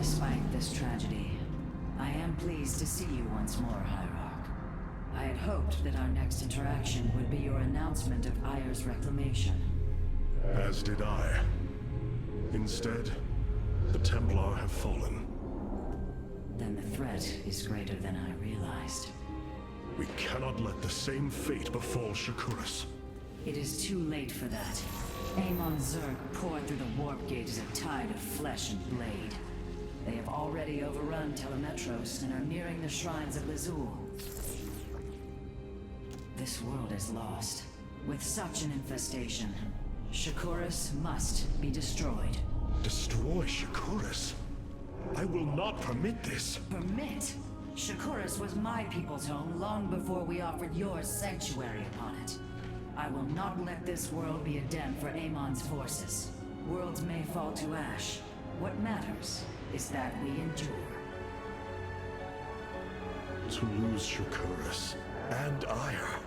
Despite this tragedy, I am pleased to see you once more, Higherarch. I had hoped that our next interaction would be your announcement of Aire's reclamation. As did I. Instead, the Templar have fallen. Then the threat is greater than I realized. We cannot let the same fate befall Shakuras. It is too late for that. Amon Zerg poured through the warp gate as a tide of flesh and blade. They have already overrun Telemetros and are nearing the shrines of Lizul. This world is lost. With such an infestation, Shakuras must be destroyed. Destroy Shakuras? I will not permit this. Permit? Shakuras was my people's home long before we offered yours sanctuary upon it. I will not let this world be a den for Amon's forces. Worlds may fall to ash. What matters is that we endure. To lose Shakuras and Aire.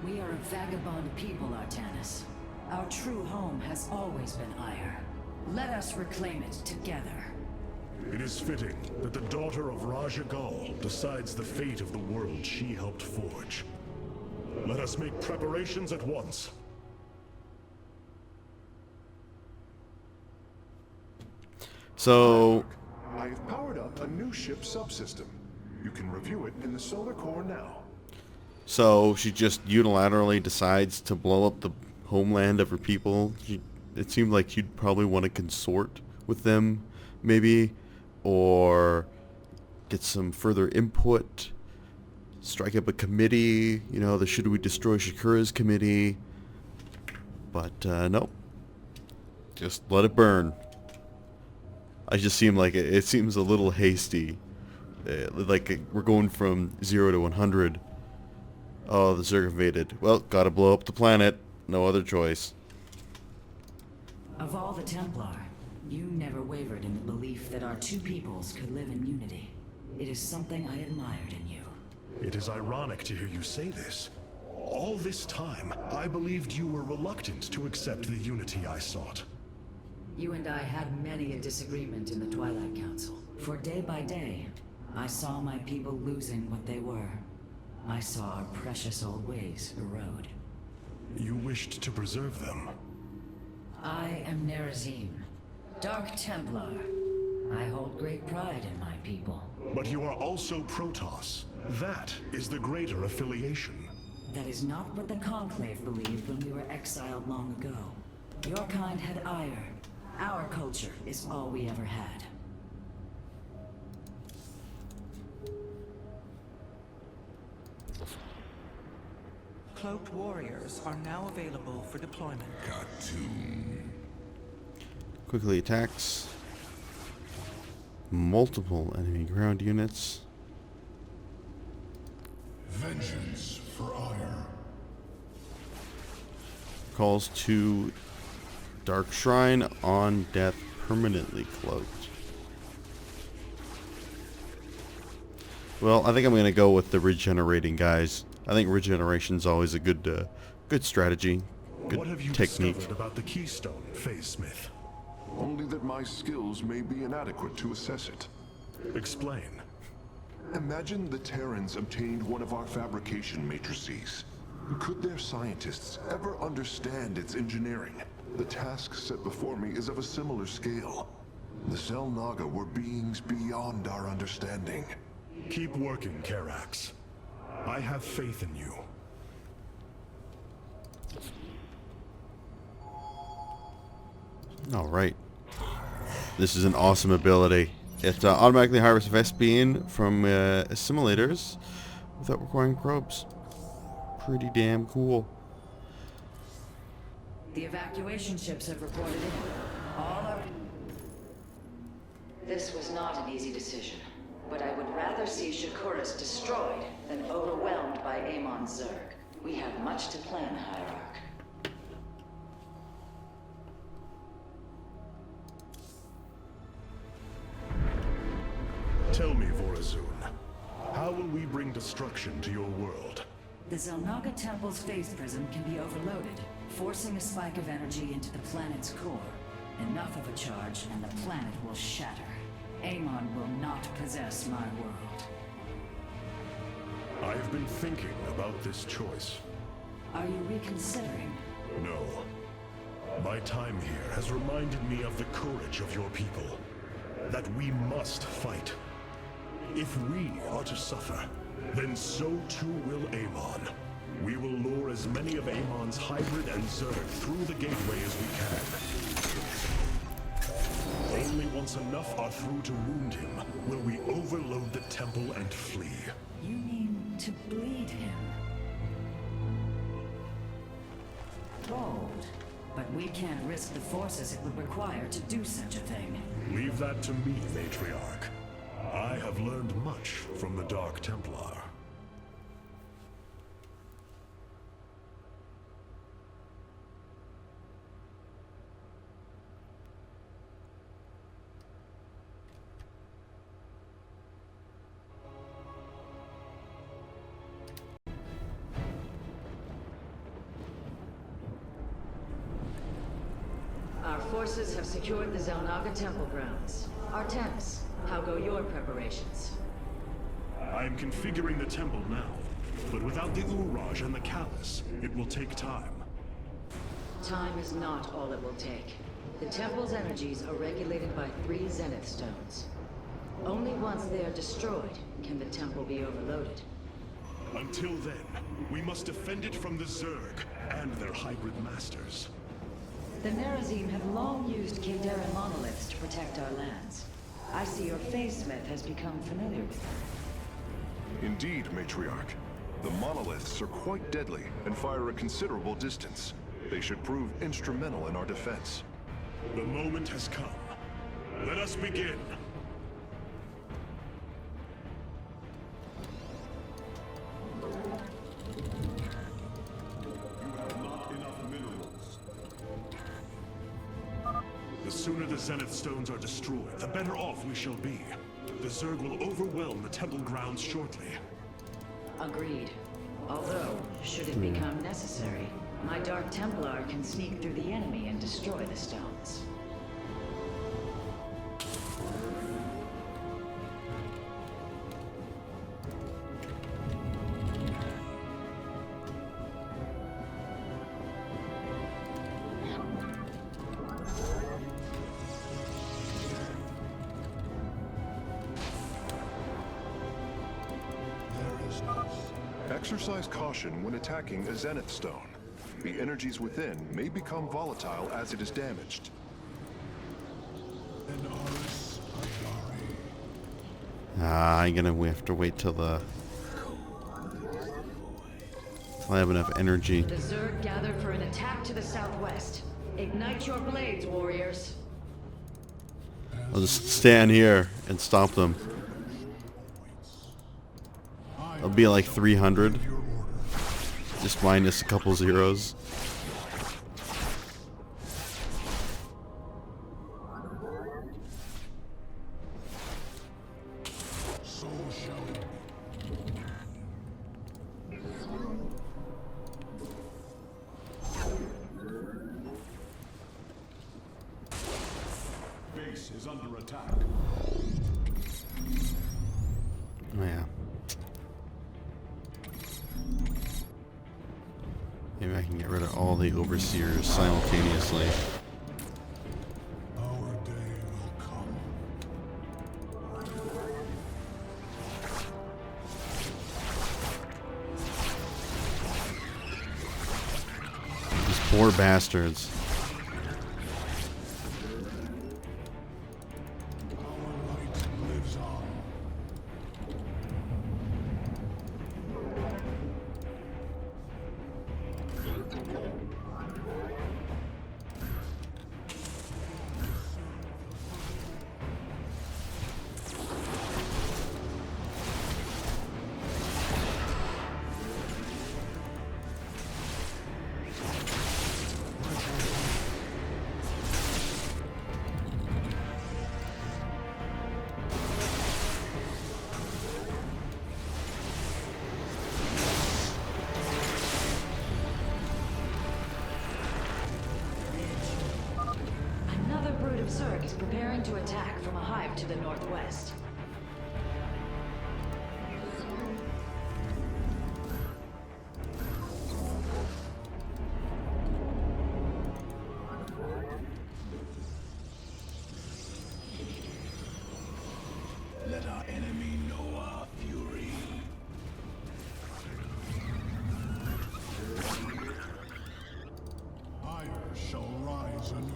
We are a vagabond people, Artanis. Our true home has always been Aire. Let us reclaim it together. It is fitting that the daughter of Raja Gal decides the fate of the world she helped forge. Let us make preparations at once. So, I've powered up a new ship subsystem. You can review it in the solar core now. so she just unilaterally decides to blow up the homeland of her people. It seemed like she'd probably want to consort with them, maybe, or get some further input, strike up a committee, you know, the Should We Destroy Shakuras committee. But, no. Just let it burn. I just seem like it seems a little hasty. Like we're going from 0 to 100. Oh, the Zerg invaded. Well, gotta blow up the planet. No other choice. Of all the Templar, you never wavered in the belief that our two peoples could live in unity. It is something I admired in you. It is ironic to hear you say this. All this time, I believed you were reluctant to accept the unity I sought. You and I had many a disagreement in the Twilight Council. For day by day, I saw my people losing what they were. I saw our precious old ways erode. You wished to preserve them. I am Nerazim, Dark Templar. I hold great pride in my people. But you are also Protoss. That is the greater affiliation. That is not what the Conclave believed when we were exiled long ago. Your kind had ire. Our culture is all we ever had. Cloaked warriors are now available for deployment. Quickly attacks. Multiple enemy ground units. Vengeance for Aire. Calls to Dark Shrine on death permanently cloaked. Well, I think I'm going to go with the regenerating guys. I think regeneration's always a good strategy, good What have you technique. discovered about the Keystone, Phase Smith? Only that my skills may be inadequate to assess it. Explain. Imagine the Terrans obtained one of our fabrication matrices. Could their scientists ever understand its engineering? The task set before me is of a similar scale. The Xel'Naga were beings beyond our understanding. Keep working, Karax. I have faith in you. Alright. This is an awesome ability. It automatically harvests Vespene from assimilators without requiring probes. Pretty damn cool. The evacuation ships have reported in. All are... This was not an easy decision, but I would rather see Shakuras destroyed than overwhelmed by Amon Zerg. We have much to plan, Higherarch. Tell me, Vorazun, how will we bring destruction to your world? The Xel'Naga Temple's phase prism can be overloaded, forcing a spike of energy into the planet's core. Enough of a charge and the planet will shatter. Amon will not possess my world. I've been thinking about this choice. Are you reconsidering? No. My time here has reminded me of the courage of your people. That we must fight. If we are to suffer, then so too will Amon. We will lure as many of Amon's hybrid and Zerg through the gateway as we can. Only once enough are through to wound him will we overload the temple and flee. You mean to bleed him? Bold. But we can't risk the forces it would require to do such a thing. Leave that to me, Matriarch. I have learned much from the Dark Templar. Our forces have secured the Zelnaga temple grounds. Artanis, how go your preparations? I am configuring the temple now, but without the Uraj and the Callus, it will take time. Time is not all it will take. The temple's energies are regulated by 3 Zenith stones. Only once they are destroyed can the temple be overloaded. Until then, we must defend it from the Zerg and their hybrid masters. The Nerazim have long used Kaldera monoliths to protect our lands. I see your Smith has become familiar with them. Indeed, Matriarch. The monoliths are quite deadly and fire a considerable distance. They should prove instrumental in our defense. The moment has come. Let us begin. The sooner the Zenith stones are destroyed, the better off we shall be. The Zerg will overwhelm the temple grounds shortly. Agreed. Although, should it become necessary, my Dark Templar can sneak through the enemy and destroy the stones. Exercise caution when attacking a Zenith stone. The energies within may become volatile as it is damaged. We have to wait till I have enough energy. The Zerg gathered for an attack to the southwest. Ignite your blades, warriors. I'll just stand here and stop them. It'll be like 300. Just minus a couple zeros. Base is under attack. Oh, yeah. Maybe I can get rid of all the overseers simultaneously. Our day will come. These poor bastards. attack to the northwest. Let our enemy know our fury. Fire shall rise anew.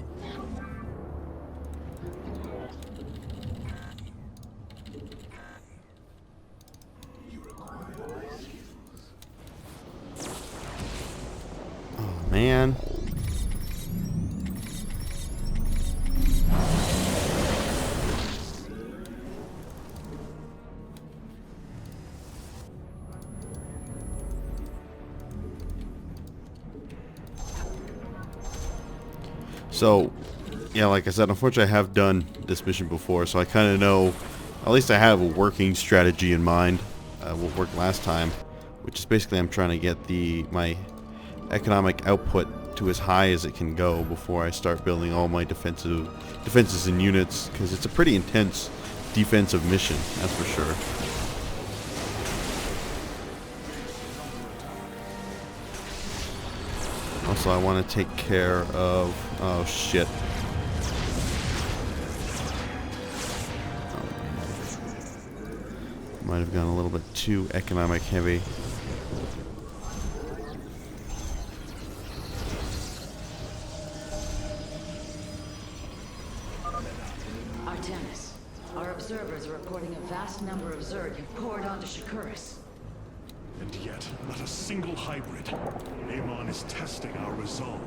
You require my skills. Oh man. So, yeah, like I said, unfortunately I have done this mission before, so I kind of know, at least I have a working strategy in mind, what worked last time, which is basically I'm trying to get my economic output to as high as it can go before I start building all my defenses and units, because it's a pretty intense defensive mission, that's for sure. Also, I want to take care of... Oh, shit. Might have gone a little bit too economic heavy. Artanis, our observers are reporting a vast number of Zerg have poured onto Shakuras. And yet, not a single hybrid. Amon is testing our resolve.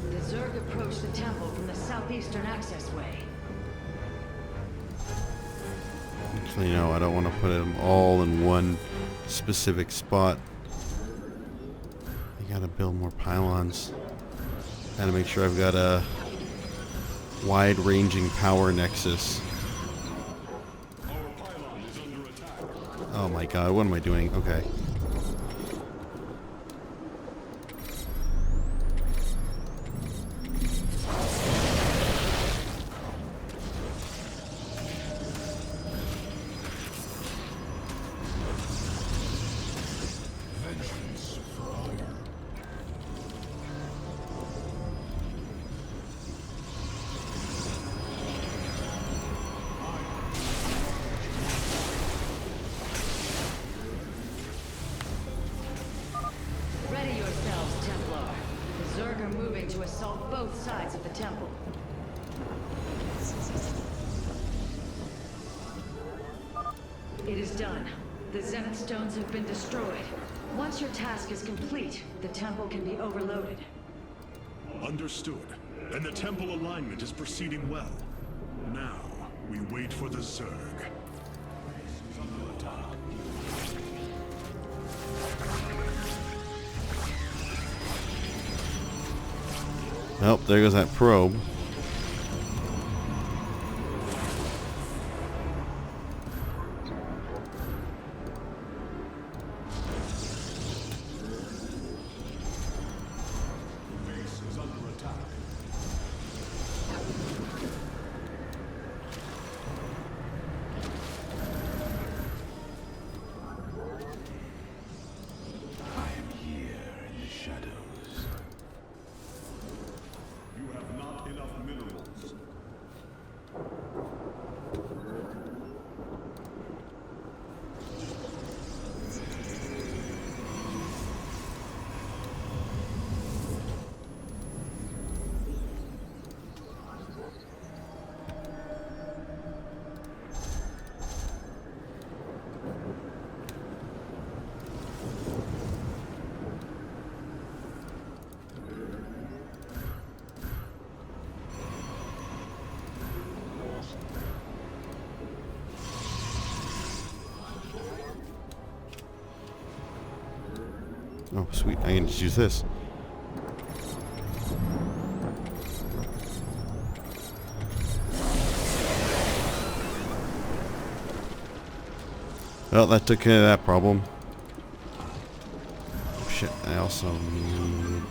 The Zerg approach the temple from the southeastern access way. Actually, no, I don't want to put them all in one specific spot. I gotta build more pylons. Gotta make sure I've got a wide-ranging power nexus. Oh my god, what am I doing? Okay. Vengeance for hire. Ready yourselves, Templar. The Zerg are moving to assault both sides of the temple. It is done. The Zenith Stones have been destroyed. Once your task is complete, the temple can be overloaded. Understood. And the temple alignment is proceeding well. Now, we wait for the Zerg. Well, there goes that probe. I am here in the shadows. You have not enough Oh, sweet. I can just use this. Well, that took care of that problem. Oh, shit, I also need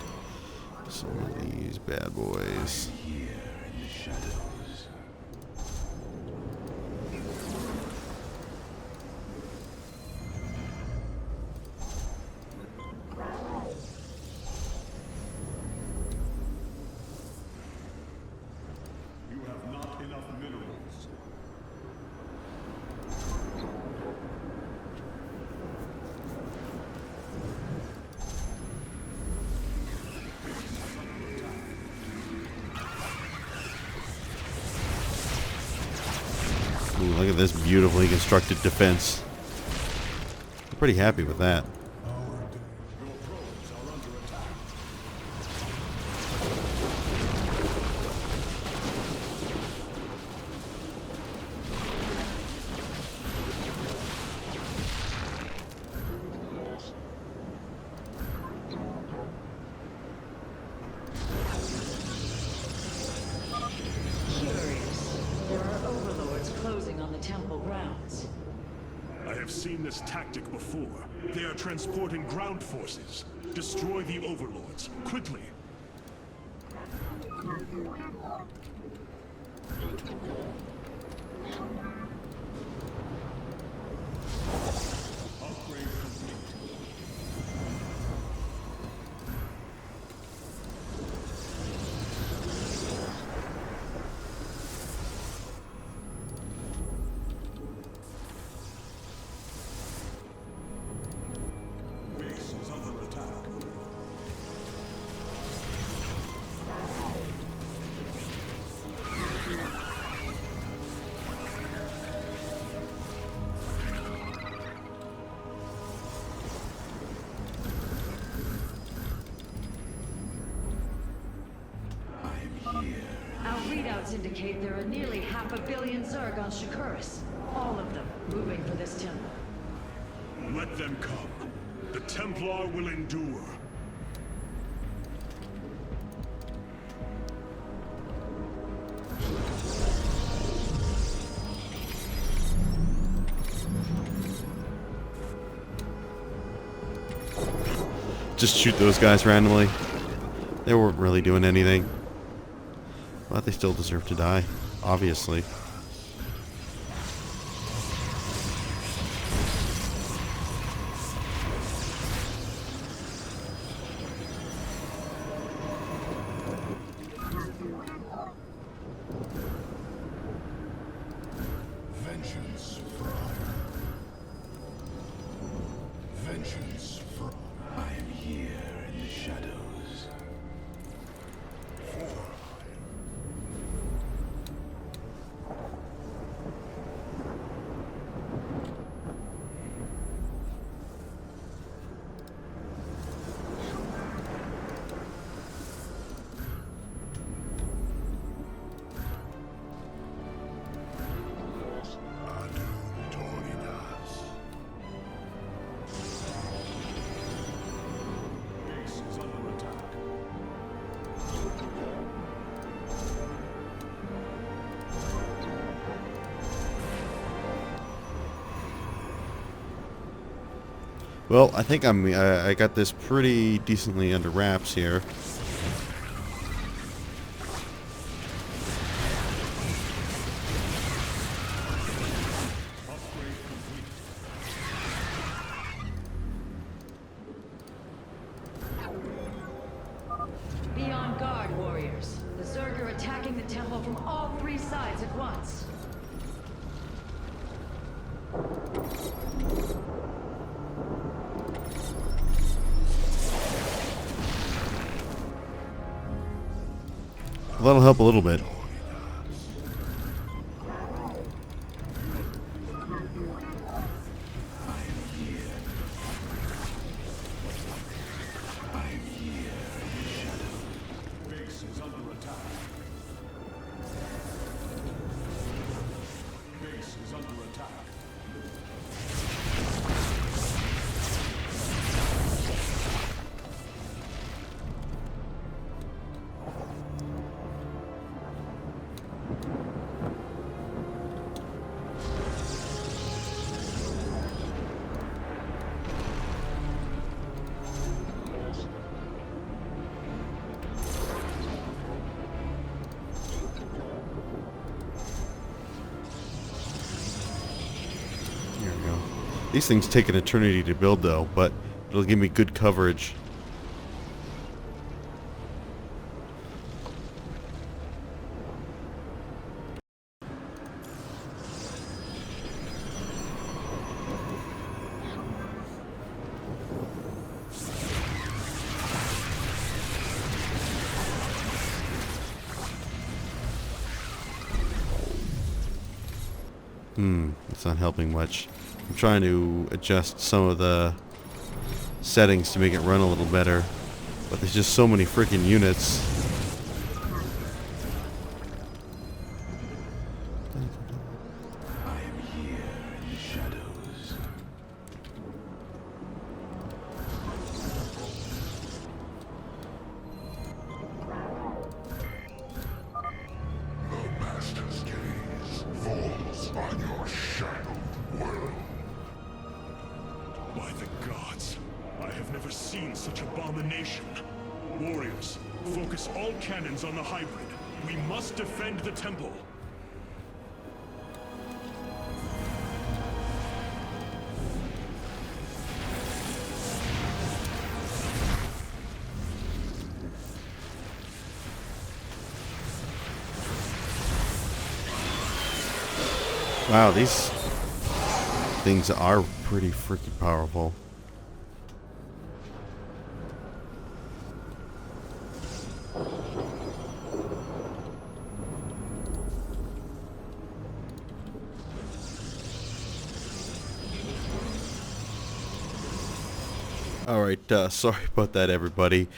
some of these bad boys. Here in the shadows. You have not enough minerals. Ooh, look at this beautifully constructed defense. I'm pretty happy with that. Curious. There are overlords closing on the temple grounds. I have seen this tactic before. They are transporting ground forces. Destroy the overlords, quickly. Upgrade complete. Base is under attack. I'm here. Our readouts indicate there are nearly 500 million Zerg on Shakuras. All of them moving for this temple. Let them come. The Templar will endure. Just shoot those guys randomly. They weren't really doing anything. But they still deserve to die, obviously. Vengeance from. Vengeance from. I am here in the shadows. Base is under attack. Well, I think I got this pretty decently under wraps here. Upgrade complete. Be on guard, warriors. The Zerg are attacking the temple from all three sides at once. That'll help a little bit. Base is under attack. Base is under attack. These things take an eternity to build though, but it'll give me good coverage. It's not helping much. I'm trying to adjust some of the settings to make it run a little better, but there's just so many freaking units. I am here in the shadows. The Master's gaze falls on your shadowed world. By the gods, I have never seen such abomination. Warriors, focus all cannons on the hybrid. We must defend the temple. Wow, these things are pretty freaking powerful. Alright, sorry about that, everybody.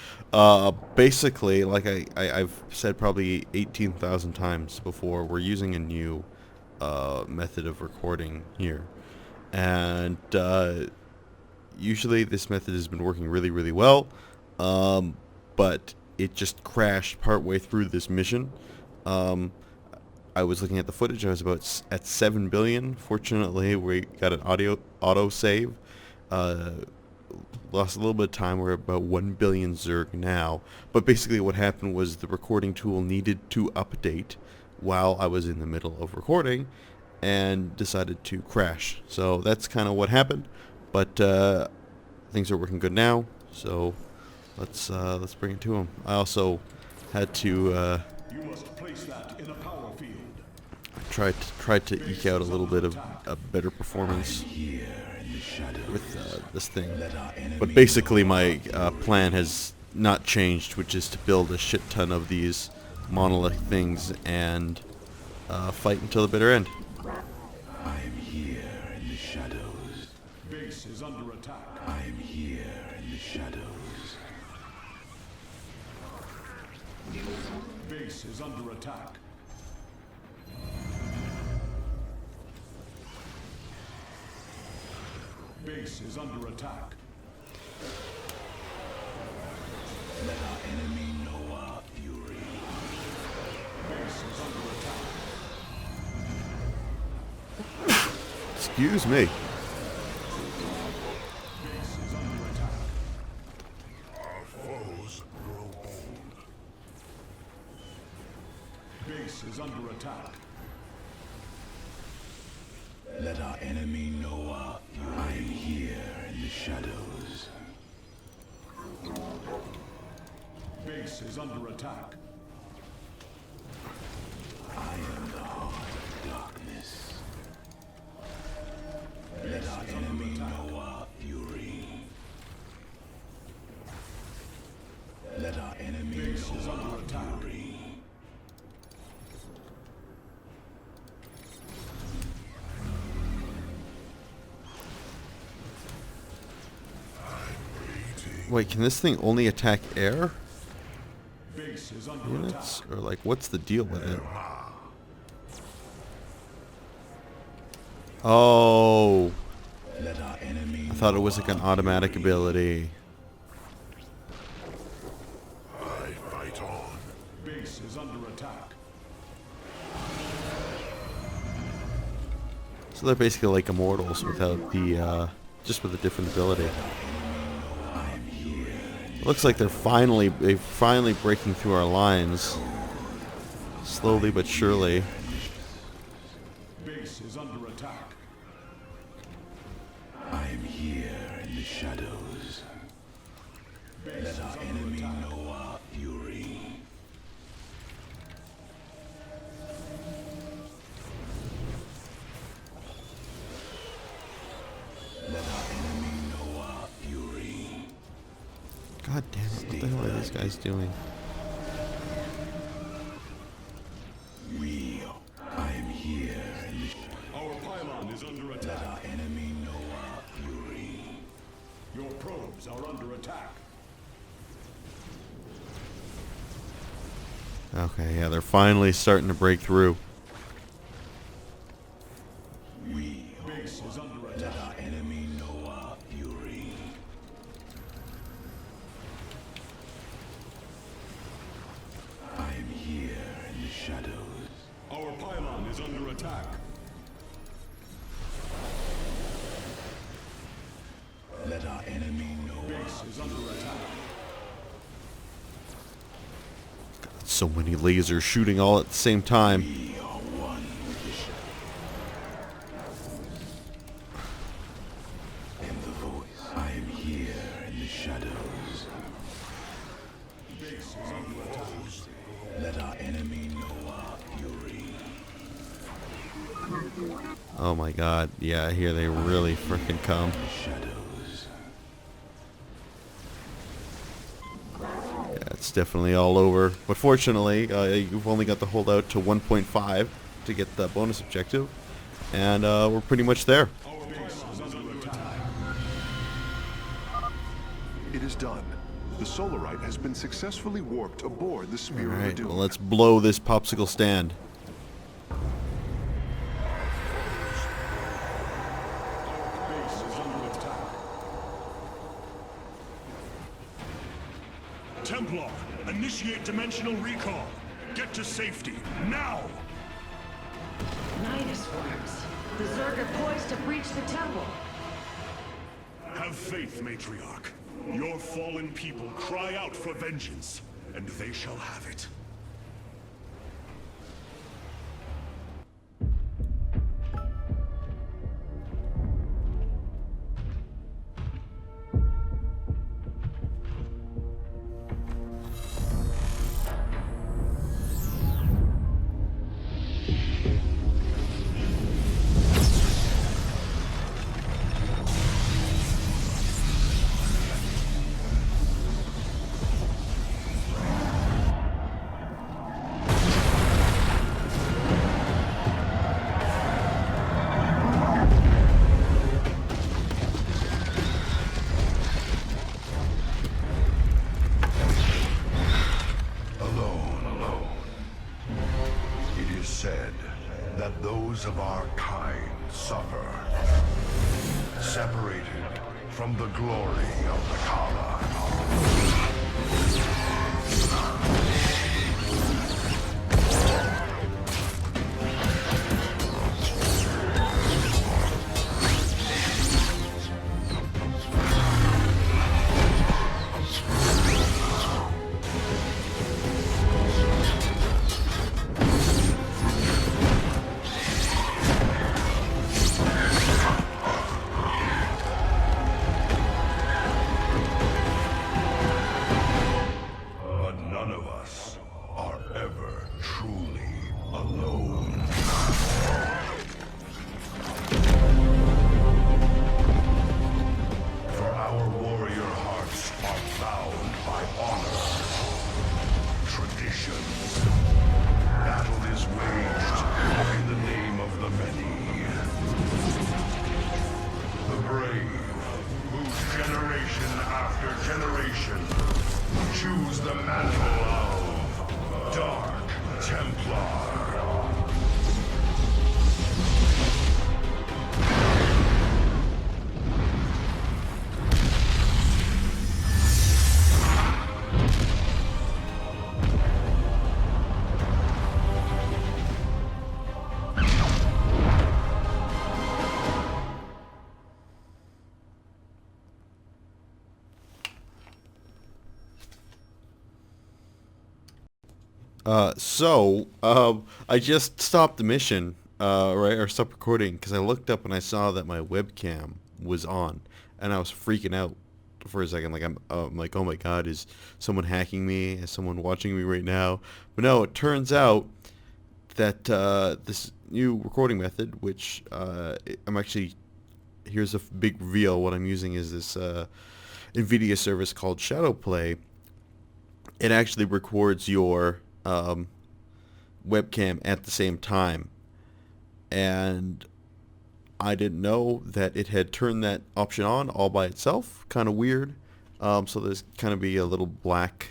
Basically, like I've said probably 18,000 times before, we're using a new method of recording here. And usually this method has been working really, really well. But it just crashed partway through this mission. I was looking at the footage, I was about at 7 billion. Fortunately, we got an auto save. Lost a little bit of time. We're about 1 billion Zerg now. But basically what happened was the recording tool needed to update while I was in the middle of recording and decided to crash. So that's kind of what happened. But things are working good now. So let's bring it to them. I also had to You must place that in a power field. tried to eke out a little bit of a better performance Here in the shadows. with this thing. Let our enemy But basically my plan has not changed, which is to build a shit ton of these monolith things and fight until the bitter end. I am here in the shadows. Base is under attack. I am here in the shadows. Base is under attack. Base is under attack. Let our enemy know our fury. Base is under attack. Excuse me. Base is under attack. Our foes grow old. Base is under attack. Let our enemy know our fury. I am here in the shadows. Base is under attack. I am the heart of darkness. Let our enemy know our fury. Let our enemy know our fury. Wait, can this thing only attack air Base is under units? Or like, what's the deal with it? Oh, Let our enemy I thought it was like an automatic ability. I fight on. Base is under attack. So they're basically like immortals without the, just with a different ability. Looks like they're finally breaking through our lines. Slowly but surely. Base is under attack. I this guy's doing? I am here in the Our pylon is under Let attack. our enemy know our fury. Your probes are under attack. Okay, yeah, they're finally starting to break through. Base is under Let attack. our enemy know our fury. I am here in the shadows. Our pylon is under attack. Let our enemy know Base is under attack. So many lasers shooting all at the same time. we are one with the shadows. And the voice. I am here in the shadows. Base is under attack. Let our enemy know our fury. Oh my god, yeah, here they really freaking come. The shadows. Yeah, it's definitely all over. But fortunately, you've only got to hold out to 1.5 to get the bonus objective. And we're pretty much there. Our base is under attack. It is done. The Solarite has been successfully warped aboard the Spear of Alright, Doom. well, let's blow this popsicle stand. Base is under attack. Templar, initiate dimensional recall. Get to safety, now! Nidus worms. The Zerg are poised to breach the temple. Have faith, Matriarch. Your fallen people cry out for vengeance, and they shall have it. Alone. It is said that those of our kind suffer, separated from the glory of the Kala. But none of us are ever truly alone. For our warrior hearts are bound by honor, tradition. Battle is waged in the name of the many. The brave, whose generation after generation choose the mantle of Dark Templar. I just stopped the mission, right, or stopped recording, because I looked up and I saw that my webcam was on, and I was freaking out for a second, like I'm like, oh my god, is someone hacking me? Is someone watching me right now? But no, it turns out that this new recording method, which I'm actually, here's a big reveal, what I'm using is this NVIDIA service called Shadowplay. it actually records your webcam at the same time. And I didn't know that it had turned that option on all by itself. Kind of weird. So there's kind of be a little black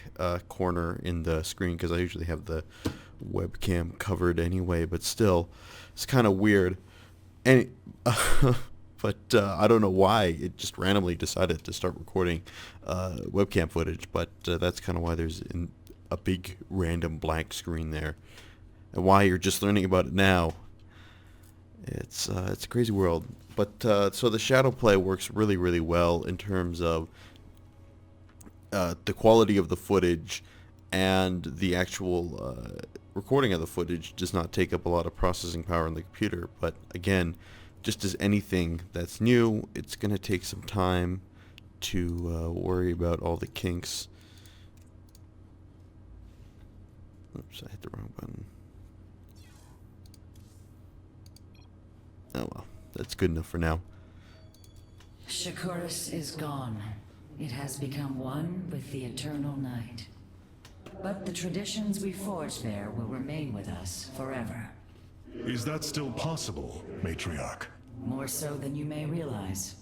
corner in the screen because I usually have the webcam covered anyway, but still, it's kind of weird. And but I don't know why it just randomly decided to start recording webcam footage. But that's kind of why there's a big random blank screen there, and why you're just learning about it now. It's a crazy world. But so the shadow play works really, really well in terms of the quality of the footage, and the actual recording of the footage does not take up a lot of processing power on the computer. But again, just as anything that's new, it's going to take some time to worry about all the kinks. Oops, I hit the wrong button. Oh well, that's good enough for now. Shakuras is gone. It has become one with the eternal night. But the traditions we forged there will remain with us forever. Is that still possible, Matriarch? More so than you may realize.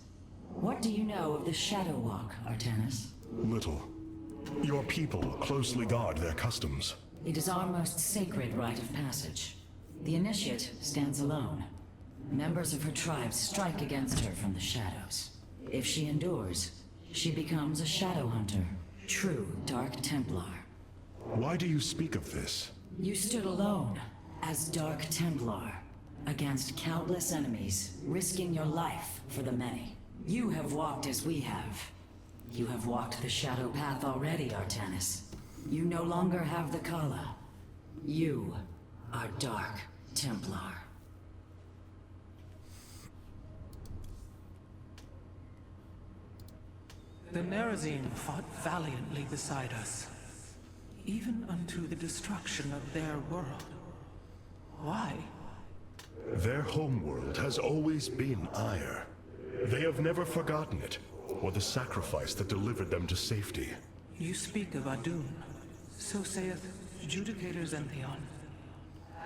What do you know of the Shadow Walk, Artanis? Little. Your people closely guard their customs. It is our most sacred rite of passage. The Initiate stands alone. Members of her tribe strike against her from the shadows. If she endures, she becomes a Shadow Hunter, true Dark Templar. Why do you speak of this? You stood alone, as Dark Templar, against countless enemies, risking your life for the many. You have walked as we have. You have walked the Shadow Path already, Artanis. You no longer have the Kala. You are Dark Templar. The Nerazine fought valiantly beside us, even unto the destruction of their world. Why? Their homeworld has always been Ire. They have never forgotten it, or the sacrifice that delivered them to safety. You speak of Adun. So saith Judicator Zentheon.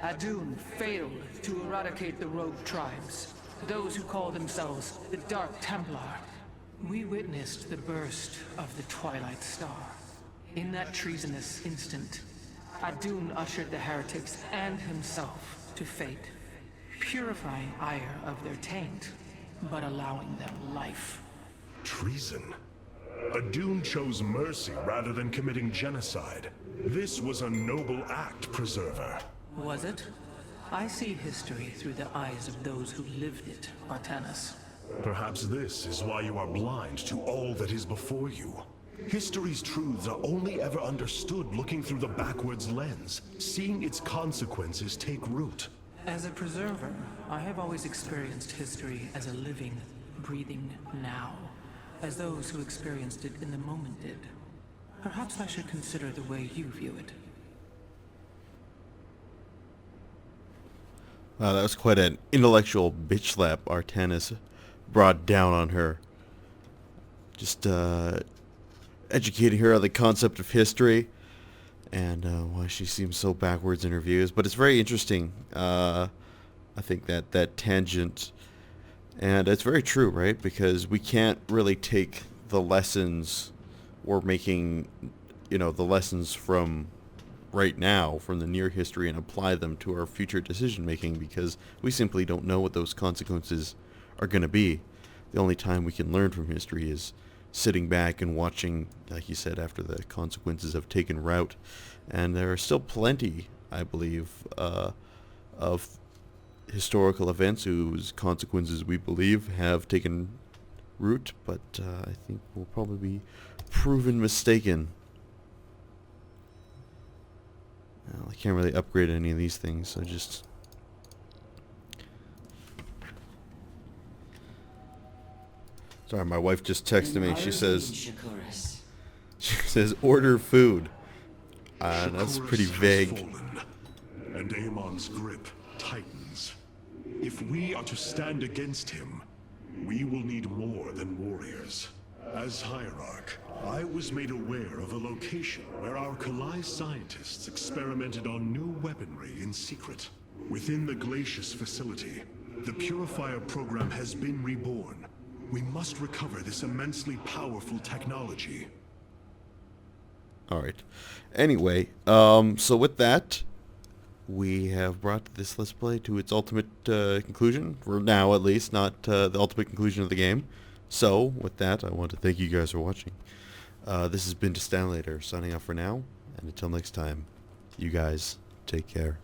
Adun failed to eradicate the rogue tribes, those who call themselves the Dark Templar. We witnessed the burst of the Twilight Star. In that treasonous instant, Adun ushered the heretics and himself to fate, purifying Ire of their taint, but allowing them life. Treason? Adun chose mercy rather than committing genocide. This was a noble act, Preserver. Was it? I see history through the eyes of those who lived it, Artanis. Perhaps this is why you are blind to all that is before you. History's truths are only ever understood looking through the backwards lens, seeing its consequences take root. As a preserver, I have always experienced history as a living, breathing now, as those who experienced it in the moment did. Perhaps I should consider the way you view it. Wow, that was quite an intellectual bitch slap Artanis brought down on her. Just educating her on the concept of history and why she seems so backwards in her views. But it's very interesting, I think, that tangent. And it's very true, right? Because we can't really take the lessons we're making, the lessons from right now, from the near history, and apply them to our future decision making, because we simply don't know what those consequences are going to be. The only time we can learn from history is sitting back and watching, like you said, after the consequences have taken root. And there are still plenty, I believe, of historical events whose consequences we believe have taken root, but I think we'll probably be proven mistaken. Well, I can't really upgrade any of these things, so just... Sorry, my wife just texted me. She says, order food. That's pretty vague. Fallen, and Amon's grip tightens. If we are to stand against him, we will need more than warriors. As Higherarch, I was made aware of a location where our Kalai scientists experimented on new weaponry in secret. Within the Glacius facility, the Purifier program has been reborn. We must recover this immensely powerful technology. Alright. Anyway, so with that, we have brought this Let's Play to its ultimate conclusion. For now, at least, not the ultimate conclusion of the game. So, with that, I want to thank you guys for watching. This has been Destanilator, signing off for now, and until next time, you guys take care.